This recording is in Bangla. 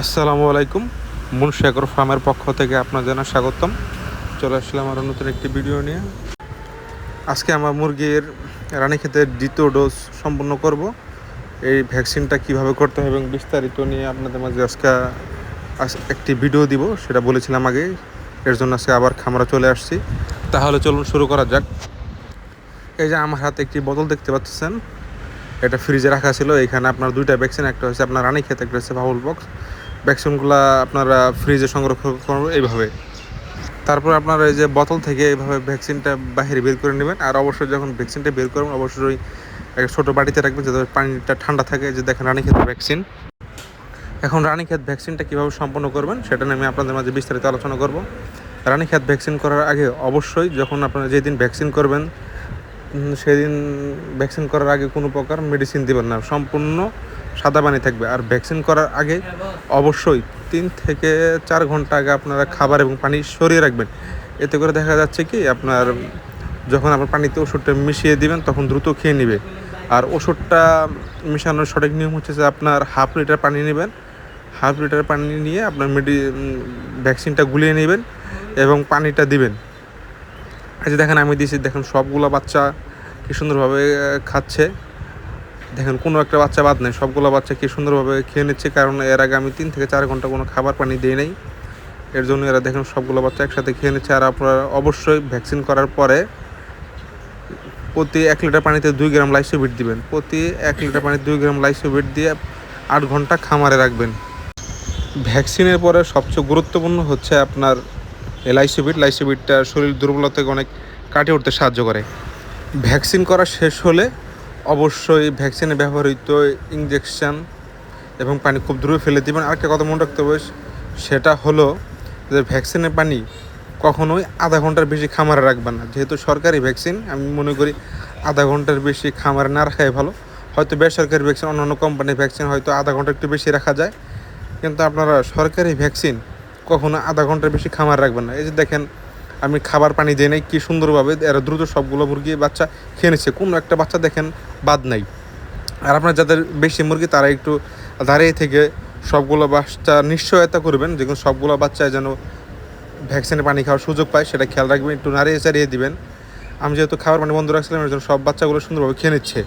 আসসালামু আলাইকুম। মুনশেখর ফার্মের পক্ষ থেকে আপনার জানা স্বাগতম। চলে আসলাম আরও নতুন একটি ভিডিও নিয়ে। আজকে আমার মুরগির রানীক্ষেতের দ্বিতীয় ডোজ সম্পূর্ণ করব। এই ভ্যাকসিনটা কিভাবে করতে হবে এবং বিস্তারিত নিয়ে আপনাদের মাঝে আজকে একটি ভিডিও দিব, সেটা বলেছিলাম আগে। এর জন্য আজকে আবার খামারে চলে আসছি। তাহলে চলুন শুরু করা যাক। এই যে আমার হাতে একটি বোতল দেখতে পাচ্ছেন, এটা ফ্রিজে রাখা ছিল। এখানে আপনার দুইটা ভ্যাকসিন, একটা হচ্ছে আপনার রানীক্ষেত, একটা হচ্ছে বাউল বক্স। ভ্যাকসিনগুলো আপনারা ফ্রিজে সংরক্ষণ করবেন এইভাবে। তারপর আপনারা এই যে বোতল থেকে এইভাবে ভ্যাকসিনটা বাইরে বের করে নেবেন। আর অবশ্যই যখন ভ্যাকসিনটা বের করবেন অবশ্যই একটা ছোটো বাটিতে রাখবেন যাতে পানিটা ঠান্ডা থাকে। যে দেখেন রানীক্ষেত ভ্যাকসিন। এখন রানীক্ষেত ভ্যাকসিনটা কীভাবে সম্পন্ন করবেন সেটা নিয়ে আমি আপনাদের মাঝে বিস্তারিত আলোচনা করব। রানীক্ষেত ভ্যাকসিন করার আগে অবশ্যই যখন আপনারা যেদিন ভ্যাকসিন করবেন সেদিন ভ্যাকসিন করার আগে কোনো প্রকার মেডিসিন দেবেন না, সম্পূর্ণ সাদা পানি থাকবে। আর ভ্যাকসিন করার আগে অবশ্যই 3 থেকে 4 ঘন্টা আগে আপনারা খাবার এবং পানি সরিয়ে রাখবেন। এতে করে দেখা যাচ্ছে কি আপনার যখন আপনার পানিতে ওষুধটা মিশিয়ে দিবেন তখন দ্রুত খেয়ে নেবে। আর ওষুধটা মেশানোর সঠিক নিয়ম হচ্ছে যে আপনার হাফ লিটার পানি নেবেন, হাফ লিটার পানি নিয়ে আপনার ভ্যাকসিনটা গুলিয়ে নেবেন এবং পানিটা দিবেন। এই যে দেখেন আমি দিয়েছি, দেখেন সবগুলো বাচ্চা কি সুন্দরভাবে খাচ্ছে। দেখেন কোনো একটা বাচ্চা বাদ নেই, সবগুলো বাচ্চা কি সুন্দরভাবে খেয়ে নিচ্ছে, কারণ এর আগে আমি 3 থেকে 4 ঘন্টা কোনো খাবার পানি দিই নাই। এর জন্য এরা দেখেন সবগুলো বাচ্চা একসাথে খেয়ে নিচ্ছে। আর আপনারা অবশ্যই ভ্যাকসিন করার পরে প্রতি 1 লিটার পানিতে 2 গ্রাম লাইসোবিট দিবেন। প্রতি 1 লিটার পানিতে 2 গ্রাম লাইসোবিট দিয়ে 8 ঘন্টা খামারে রাখবেন। ভ্যাকসিনের পরে সবচেয়ে গুরুত্বপূর্ণ হচ্ছে আপনার লাইসোবিটটা শরীর দুর্বলতাকে অনেক কাটিয়ে উঠতে সাহায্য করে। ভ্যাকসিন করা শেষ হলে অবশ্যই ভ্যাকসিনে ব্যবহৃত ইঞ্জেকশান এবং পানি খুব দূরে ফেলে দেবেন। আরেকটা কথা মনে রাখতে হবে, সেটা হলো যে ভ্যাকসিনের পানি কখনোই আধা ঘন্টার বেশি খামারে রাখবেন না। যেহেতু সরকারি ভ্যাকসিন, আমি মনে করি আধা ঘন্টার বেশি খামারে না রাখাই ভালো। হয়তো বেসরকারি ভ্যাকসিন, অন্যান্য কোম্পানির ভ্যাকসিন হয়তো আধা ঘন্টা একটু বেশি রাখা যায়, কিন্তু আপনারা সরকারি ভ্যাকসিন কখনো আধা ঘন্টার বেশি খামার রাখবেন না। এই যে দেখেন আমি খাবার পানি দিয়ে নেই, কী সুন্দরভাবে এরা দ্রুত সবগুলো মুরগি বাচ্চা খেয়ে নিচ্ছে, কোনো একটা বাচ্চা দেখেন বাদ নাই। আর আপনার যাদের বেশি মুরগি তারা একটু দাঁড়িয়ে থেকে সবগুলো বাচ্চা নিশ্চয়তা করবেন যে সবগুলো বাচ্চায় যেন ভ্যাকসিনে পানি খাওয়ার সুযোগ পায়, সেটা খেয়াল রাখবেন, একটু নাড়িয়ে চাড়িয়ে দিবেন। আমি যেহেতু খাবার পানি বন্ধ রাখছিলাম এর জন্য সব বাচ্চাগুলো সুন্দরভাবে খেয়ে নিচ্ছে।